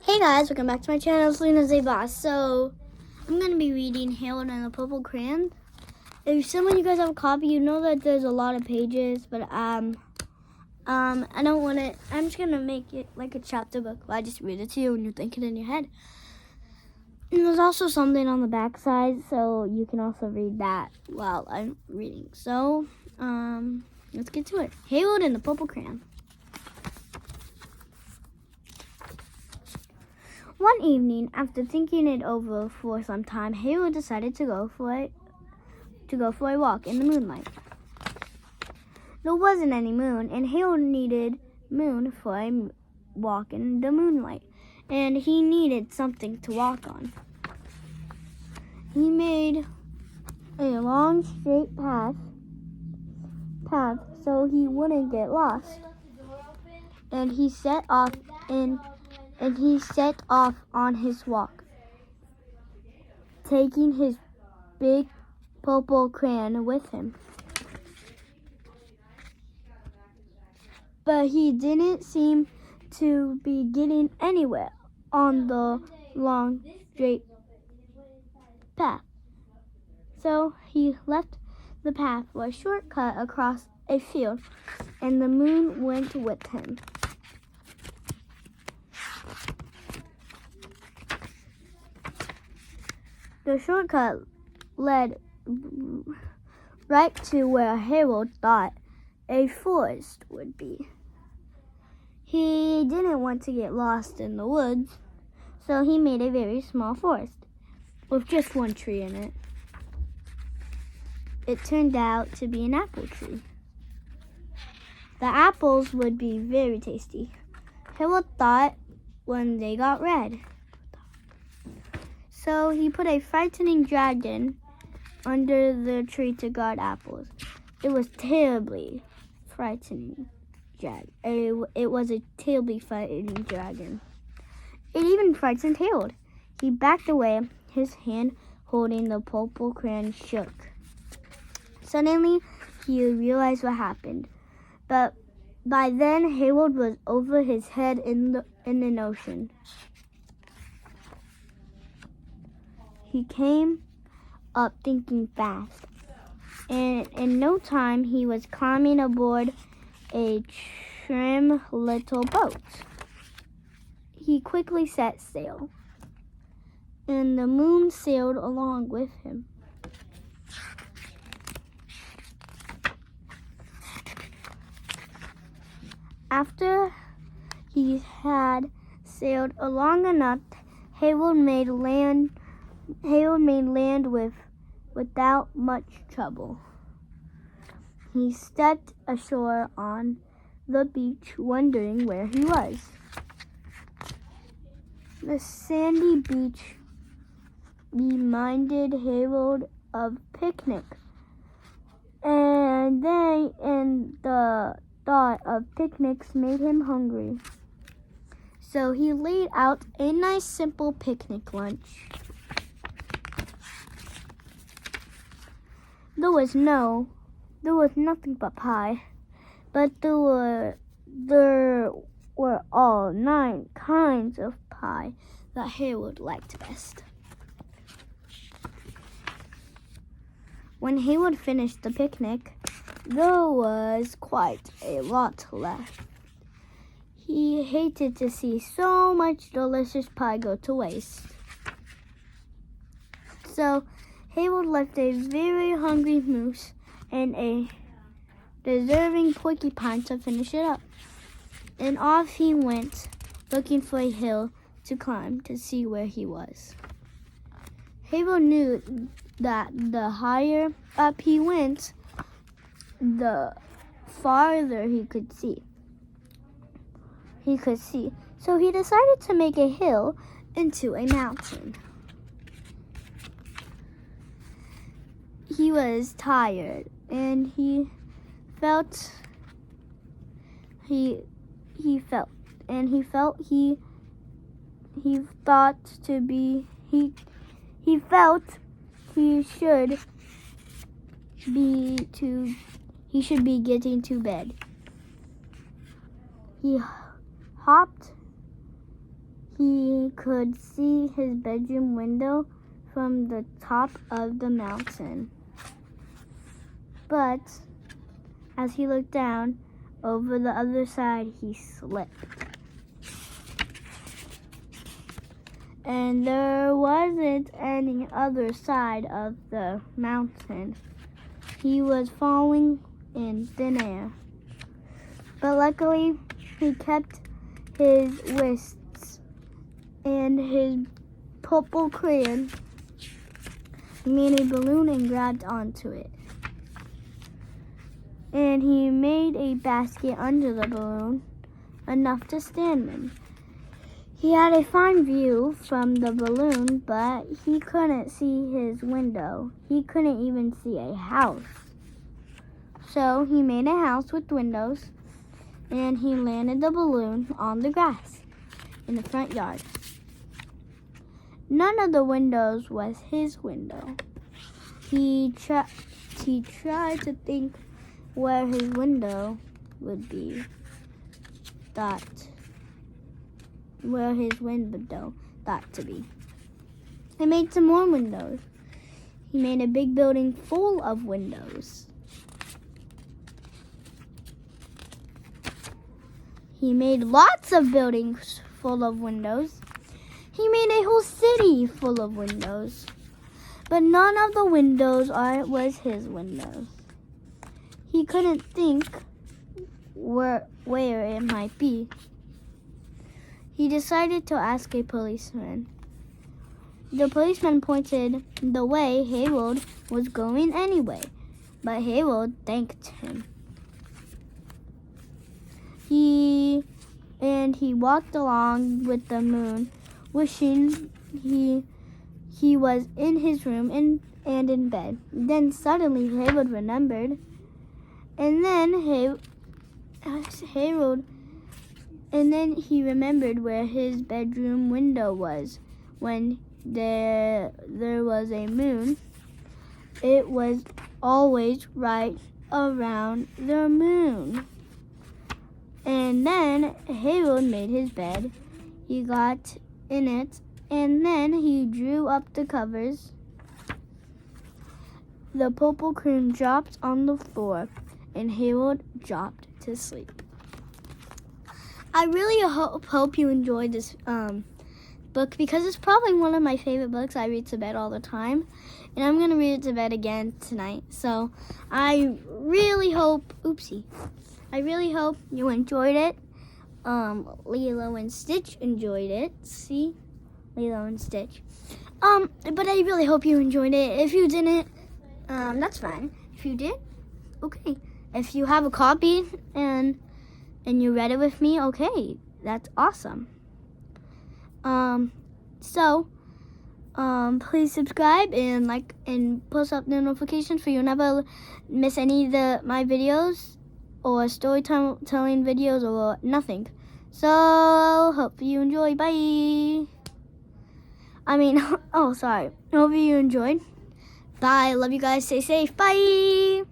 Hey guys, welcome back to my channel. It's Lena Boss. So, I'm going to be reading Harold and the Purple Crayon. If some of you guys have a copy, you know that there's a lot of pages, but I don't want it. I'm just going to make it like a chapter book. I just read it to you and you think it in your head. And there's also something on the back side, so you can also read that while I'm reading. So, let's get to it. Harold and the Purple Crayon. One evening, after thinking it over for some time, Harold decided to go for a walk in the moonlight. There wasn't any moon, and Harold needed moon for a walk in the moonlight, and he needed something to walk on. He made a long straight path so he wouldn't get lost, and he set off on his walk, taking his big purple crayon with him. But he didn't seem to be getting anywhere on the long, straight path. So he left the path for a shortcut across a field, and the moon went with him. The shortcut led right to where Harold thought a forest would be. He didn't want to get lost in the woods, so he made a very small forest with just one tree in it. It turned out to be an apple tree. The apples would be very tasty, Harold thought, when they got red. So he put a frightening dragon under the tree to guard apples. It was terribly frightening. It was a terribly frightening dragon. It even frightened Harold. He backed away. His hand holding the purple crayon shook. Suddenly, he realized what happened. But by then, Harold was over his head in an ocean. He came up thinking fast, and in no time he was climbing aboard a trim little boat. He quickly set sail, and the moon sailed along with him. After he had sailed long enough, Harold made land without much trouble. He stepped ashore on the beach, wondering where he was. The sandy beach reminded Harold of picnic, and the thought of picnics made him hungry. So he laid out a nice simple picnic lunch. There was nothing but pie, but there were all 9 kinds of pie that Harold liked best. When Harold finished the picnic, there was quite a lot left. He hated to see so much delicious pie go to waste. So Harold left a very hungry moose and a deserving porcupine to finish it up. And off he went, looking for a hill to climb to see where he was. Harold knew that the higher up he went, the farther he could see. So he decided to make a hill into a mountain. He was tired, and he felt he thought he should be getting to bed. he could see his bedroom window from the top of the mountain. But as he looked down over the other side, he slipped. And there wasn't any other side of the mountain. He was falling in thin air. But luckily, he kept his wrists and his purple crayon. He made a balloon and grabbed onto it. And he made a basket under the balloon, enough to stand in. He had a fine view from the balloon, but he couldn't see his window. He couldn't even see a house. So he made a house with windows, and he landed the balloon on the grass in the front yard. None of the windows was his window. He tried to think where his window would be. Where his window thought to be. He made some more windows. He made a big building full of windows. He made lots of buildings full of windows. He made a whole city full of windows. But none of the windows was his windows. He couldn't think where it might be. He decided to ask a policeman. The policeman pointed the way Harold was going anyway, but Harold thanked him. He walked along with the moon, wishing he was in his room and in bed. Then suddenly Harold remembered, and then he remembered where his bedroom window was. When there was a moon, it was always right around the moon. And then Harold made his bed. He got in it, and then he drew up the covers. The purple crayon dropped on the floor, and Harold dropped to sleep. I really hope you enjoyed this book, because it's probably one of my favorite books. I read to bed all the time, and I'm going to read it to bed again tonight. So I really hope you enjoyed it. Lilo and Stitch enjoyed it. See? Lilo and Stitch. But I really hope you enjoyed it. If you didn't, that's fine. If you did, okay. If you have a copy and you read it with me, okay, that's awesome. Please subscribe and like and post up the notifications so you'll never miss any of my videos or storytelling videos or nothing. So hope you enjoy. Bye. Sorry. Hope you enjoyed. Bye. Love you guys. Stay safe. Bye.